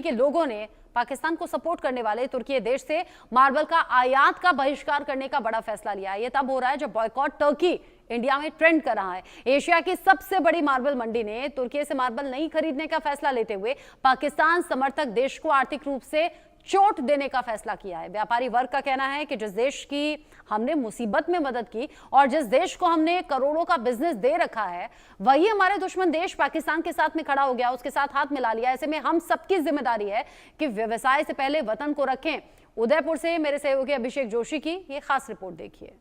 के लोगों ने पाकिस्तान को सपोर्ट करने वाले तुर्की देश से मार्बल का आयात का बहिष्कार करने का बड़ा फैसला लिया है। यह तब हो रहा है जब बॉयकॉट टर्की इंडिया में ट्रेंड कर रहा है। एशिया की सबसे बड़ी मार्बल मंडी ने तुर्की से मार्बल नहीं खरीदने का फैसला लेते हुए पाकिस्तान समर्थक देश को आर्थिक रूप से चोट देने का फैसला किया है। व्यापारी वर्ग का कहना है कि जिस देश की हमने मुसीबत में मदद की और जिस देश को हमने करोड़ों का बिजनेस दे रखा है, वही हमारे दुश्मन देश पाकिस्तान के साथ में खड़ा हो गया, उसके साथ हाथ मिला लिया। ऐसे में हम सबकी जिम्मेदारी है कि व्यवसाय से पहले वतन को रखें। उदयपुर से मेरे सहयोगी अभिषेक जोशी की ये खास रिपोर्ट देखिए।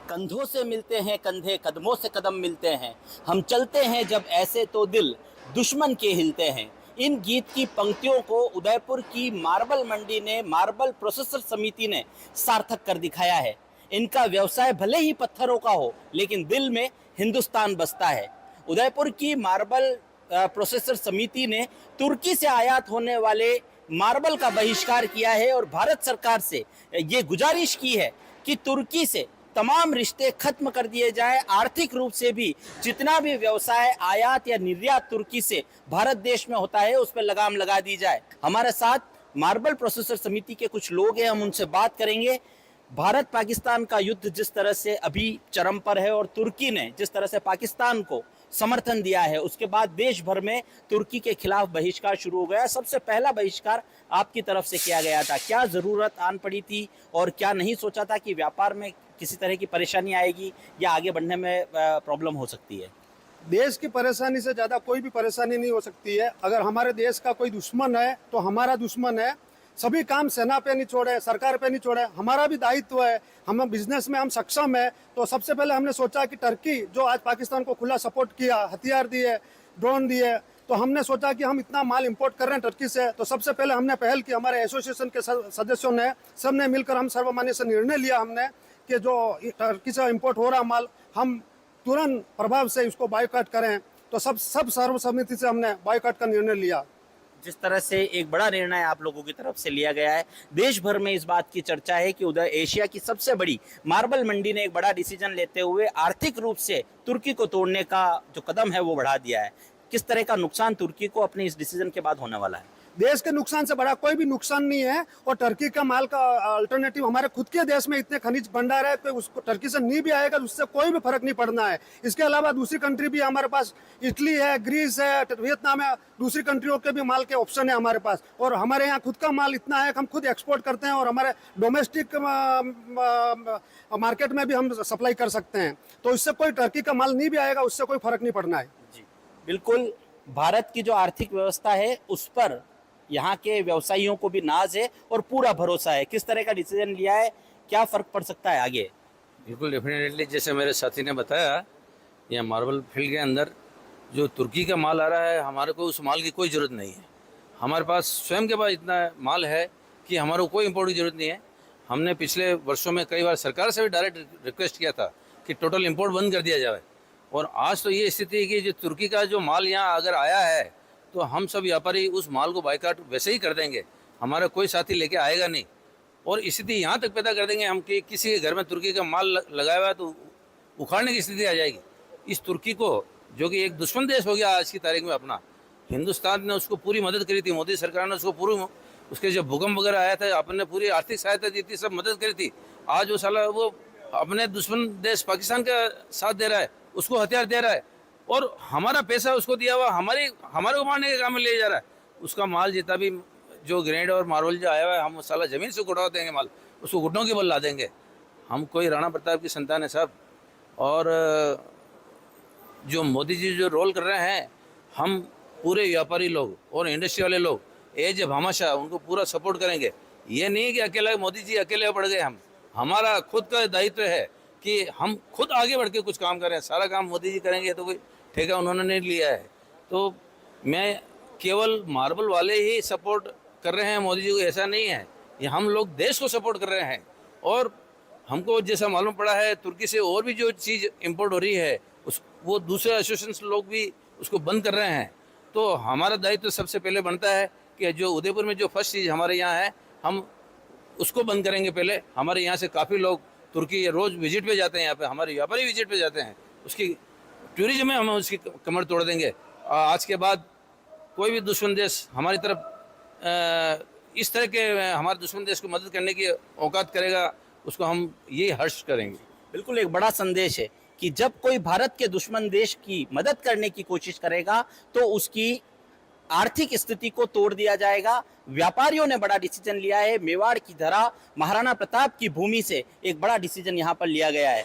कंधों से मिलते हैं कंधे, कदमों से कदम मिलते हैं, हम चलते हैं जब ऐसे तो दिल दुश्मन के हिलते हैं। इन गीत की पंक्तियों को उदयपुर की मार्बल मंडी ने, मार्बल प्रोसेसर समिति ने सार्थक कर दिखाया है। इनका व्यवसाय भले ही पत्थरों का हो, लेकिन दिल में हिंदुस्तान बसता है। उदयपुर की मार्बल प्रोसेसर समिति ने तुर्की से आयात होने वाले मार्बल का बहिष्कार किया है और भारत सरकार से ये गुजारिश की है कि तुर्की से तमाम रिश्ते खत्म कर दिए जाए। आर्थिक रूप से भी जितना भी व्यवसाय आयात या निर्यात तुर्की से भारत देश में होता है, उस पर लगाम लगा दी जाए। हमारे साथ मार्बल प्रोसेसर समिति के कुछ लोग हैं, हम उनसे बात करेंगे। भारत पाकिस्तान का युद्ध जिस तरह से अभी चरम पर है और तुर्की ने जिस तरह से पाकिस्तान को समर्थन दिया है, उसके बाद देश भर में तुर्की के खिलाफ बहिष्कार शुरू हो गया। सबसे पहला बहिष्कार आपकी तरफ से किया गया था, क्या जरूरत आन पड़ी थी और क्या नहीं सोचा था कि व्यापार में किसी तरह की परेशानी आएगी या आगे बढ़ने में प्रॉब्लम हो सकती है? देश की परेशानी से ज़्यादा कोई भी परेशानी नहीं हो सकती है। अगर हमारे देश का कोई दुश्मन है तो हमारा दुश्मन है। सभी काम सेना पे नहीं छोड़े, सरकार पे नहीं छोड़े, हमारा भी दायित्व है। हम बिजनेस में हम सक्षम है। तो सबसे पहले हमने सोचा कि टर्की जो आज पाकिस्तान को खुला सपोर्ट किया, हथियार दिए, ड्रोन दिए, तो हमने सोचा कि हम इतना माल इंपोर्ट कर रहे हैं टर्की से, तो सबसे पहले हमने पहल की। हमारे एसोसिएशन के सदस्यों ने, सबने मिलकर हम सर्वमान्य से निर्णय लिया हमने कि जो टर्की से इंपोर्ट हो रहा माल, हम तुरंत प्रभाव से इसको बायकॉट करें। तो सब सर्वसम्मति से हमने बायकॉट का निर्णय लिया। जिस तरह से एक बड़ा निर्णय आप लोगों की तरफ से लिया गया है, देश भर में इस बात की चर्चा है कि उधर एशिया की सबसे बड़ी मार्बल मंडी ने एक बड़ा डिसीजन लेते हुए आर्थिक रूप से तुर्की को तोड़ने का जो कदम है वो बढ़ा दिया है। किस तरह का नुकसान तुर्की को अपने इस डिसीजन के बाद होने वाला है? देश के नुकसान से बड़ा कोई भी नुकसान नहीं है। और टर्की का माल का अल्टरनेटिव हमारे खुद के देश में इतने खनिज भंडार है कि उसको टर्की से नहीं भी आएगा, उससे कोई भी फर्क नहीं पड़ना है। इसके अलावा दूसरी कंट्री भी हमारे पास, इटली है, ग्रीस है, वियतनाम है, दूसरी कंट्रियों के भी माल के ऑप्शन है हमारे पास। और हमारे यहाँ खुद का माल इतना है कि हम खुद एक्सपोर्ट करते हैं और हमारे डोमेस्टिक मार्केट में भी हम सप्लाई कर सकते हैं। तो इससे कोई टर्की का माल नहीं भी आएगा, उससे कोई फर्क नहीं पड़ना है। जी बिल्कुल। भारत की जो आर्थिक व्यवस्था है उस पर यहाँ के व्यवसायियों को भी नाज है और पूरा भरोसा है। किस तरह का डिसीजन लिया है, क्या फर्क पड़ सकता है आगे? बिल्कुल डेफिनेटली, जैसे मेरे साथी ने बताया, यह मार्बल फील्ड के अंदर जो तुर्की का माल आ रहा है, हमारे को उस माल की कोई ज़रूरत नहीं है। हमारे पास स्वयं के पास इतना माल है कि हमारे को कोई इम्पोर्ट की ज़रूरत नहीं है। हमने पिछले वर्षों में कई बार सरकार से भी डायरेक्ट रिक्वेस्ट किया था कि टोटल इम्पोर्ट बंद कर दिया जाए। और आज तो ये स्थिति है कि जो तुर्की का जो माल यहाँ अगर आया है तो हम सब व्यापारी उस माल को बायकॉट वैसे ही कर देंगे, हमारा कोई साथी लेके आएगा नहीं। और स्थिति यहाँ तक पैदा कर देंगे हम कि किसी के घर में तुर्की का माल लगाया हुआ है तो उखाड़ने की स्थिति आ जाएगी। इस तुर्की को, जो कि एक दुश्मन देश हो गया आज की तारीख में अपना, हिंदुस्तान ने उसको पूरी मदद करी थी, मोदी सरकार ने उसको पूरी, उसके जब भूकंप वगैरह आया था आपने पूरी आर्थिक सहायता दी थी, सब मदद करी थी। आज वो साला वो अपने दुश्मन देश पाकिस्तान का साथ दे रहा है, उसको हथियार दे रहा है और हमारा पैसा उसको दिया हुआ हमारे को मारने के काम में ले जा रहा है। उसका माल जितना भी जो ग्रेनेड और मार्बल जो आया हुआ है, हम साला ज़मीन से उड़ा देंगे माल, उसको घुटनों के बल ला देंगे। हम कोई राणा प्रताप की संतान है साहब। और जो मोदी जी जो रोल कर रहे हैं, हम पूरे व्यापारी लोग और इंडस्ट्री वाले लोग एज ए भामाशाह उनको पूरा सपोर्ट करेंगे। ये नहीं कि अकेला मोदी जी अकेले पड़ गए, हम हमारा खुद का दायित्व है कि हम खुद आगे बढ़ के कुछ काम करें। सारा काम मोदी जी करेंगे तो कोई ठेका उन्होंने नहीं लिया है। तो मैं केवल मार्बल वाले ही सपोर्ट कर रहे हैं मोदी जी को, ऐसा नहीं है। ये हम लोग देश को सपोर्ट कर रहे हैं। और हमको जैसा मालूम पड़ा है तुर्की से और भी जो चीज़ इंपोर्ट हो रही है वो दूसरे एसोसिएशन लोग भी उसको बंद कर रहे हैं। तो हमारा दायित्व सबसे पहले बनता है कि जो उदयपुर में जो फर्स्ट चीज़ हमारे यहाँ है हम उसको बंद करेंगे पहले। हमारे यहाँ से काफ़ी लोग तुर्की रोज़ विजिट पे जाते हैं, यहाँ पे हमारे व्यापारी विजिट पे जाते हैं, उसकी टूरिज्म में हम उसकी कमर तोड़ देंगे। आज के बाद कोई भी दुश्मन देश हमारी तरफ इस तरह के हमारे दुश्मन देश को मदद करने की औकात करेगा, उसको हम ये हर्ष करेंगे। बिल्कुल एक बड़ा संदेश है कि जब कोई भारत के दुश्मन देश की मदद करने की कोशिश करेगा तो उसकी आर्थिक स्थिति को तोड़ दिया जाएगा। व्यापारियों ने बड़ा डिसीजन लिया है। मेवाड़ की धरा, महाराणा प्रताप की भूमि से एक बड़ा डिसीजन यहाँ पर लिया गया है।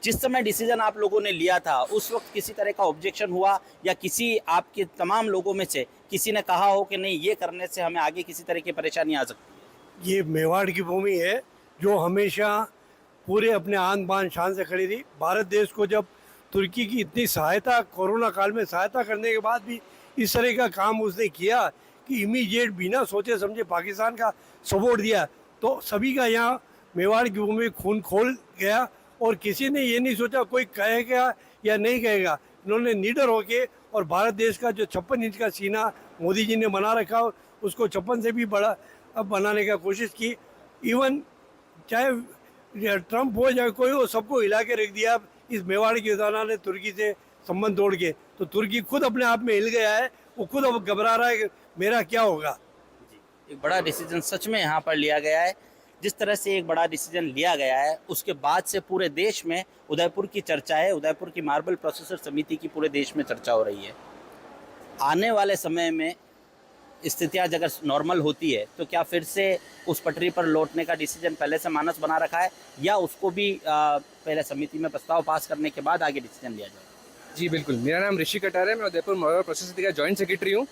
जिस समय डिसीजन आप लोगों ने लिया था उस वक्त किसी तरह का ऑब्जेक्शन हुआ या किसी आपके तमाम लोगों में से किसी ने कहा हो कि नहीं ये करने से हमें आगे किसी तरह की परेशानी आ सकती है? ये मेवाड़ की भूमि है जो हमेशा पूरे अपने आन बान शान से खड़ी रही। भारत देश को जब तुर्की की इतनी सहायता, कोरोना काल में सहायता करने के बाद भी इस तरह का काम उसने किया कि इमीडिएट बिना सोचे समझे पाकिस्तान का सपोर्ट दिया, तो सभी का यहाँ मेवाड़ की भूमि में खून खोल गया और किसी ने ये नहीं सोचा कोई कहेगा या नहीं कहेगा। इन्होंने निडर होके और भारत देश का जो 56 इंच का सीना मोदी जी ने बना रखा उसको 56 से भी बड़ा अब बनाने का कोशिश की। इवन चाहे ट्रम्प हो चाहे कोई हो, सबको हिला के रख दिया इस मेवाड़ की दाना ने तुर्की से संबंध तोड़ के। तो तुर्की खुद अपने आप में हिल गया है, वो खुद अब घबरा रहा है कि मेरा क्या होगा। एक बड़ा डिसीजन सच में यहाँ पर लिया गया है। जिस तरह से एक बड़ा डिसीजन लिया गया है उसके बाद से पूरे देश में उदयपुर की चर्चा है। उदयपुर की मार्बल प्रोसेसर समिति की पूरे देश में चर्चा हो रही है। आने वाले समय में स्थितियाँ अगर नॉर्मल होती है तो क्या फिर से उस पटरी पर लौटने का डिसीजन पहले से मानस बना रखा है या उसको भी पहले समिति में प्रस्ताव पास करने के बाद आगे डिसीजन लिया जाए? जी बिल्कुल, मेरा नाम ऋषि कटार है, मैं उदयपुर मार्बल प्रोसेसर समिति का जॉइंट सेक्रेटरी हूँ।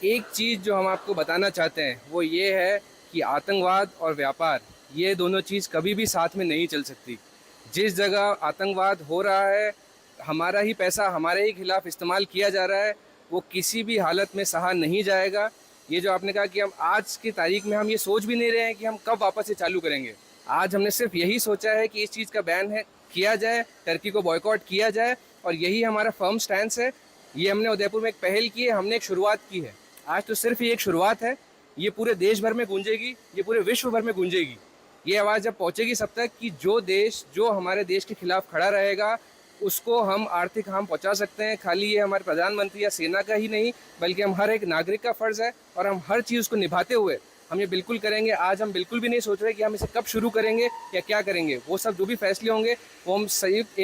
एक चीज़ जो हम आपको बताना चाहते हैं वो ये है कि आतंकवाद और व्यापार ये दोनों चीज़ कभी भी साथ में नहीं चल सकती। जिस जगह आतंकवाद हो रहा है, हमारा ही पैसा हमारे ही खिलाफ इस्तेमाल किया जा रहा है, वो किसी भी हालत में सहा नहीं जाएगा। ये जो आपने कहा कि हम आज की तारीख में हम ये सोच भी नहीं रहे हैं कि हम कब वापस से चालू करेंगे। आज हमने सिर्फ यही सोचा है कि इस चीज़ का बैन है किया जाए, टर्की को बॉयकॉट किया जाए, और यही हमारा फर्म स्टैंड है। ये हमने उदयपुर में एक पहल की है, हमने एक शुरुआत की है। आज तो सिर्फ ये एक शुरुआत है, ये पूरे देश भर में गूंजेगी, ये पूरे विश्व भर में गूंजेगी। ये आवाज़ जब पहुंचेगी सब तक कि जो हमारे देश के खिलाफ खड़ा रहेगा उसको हम आर्थिक हार्म पहुंचा सकते हैं। खाली ये हमारे प्रधानमंत्री या सेना का ही नहीं बल्कि हम हर एक नागरिक का फ़र्ज़ है और हम हर चीज़ को निभाते हुए हम ये बिल्कुल करेंगे। आज हम बिल्कुल भी नहीं सोच रहे कि हम इसे कब शुरू करेंगे या क्या करेंगे। वो सब जो भी फैसले होंगे वो हम संयुक्त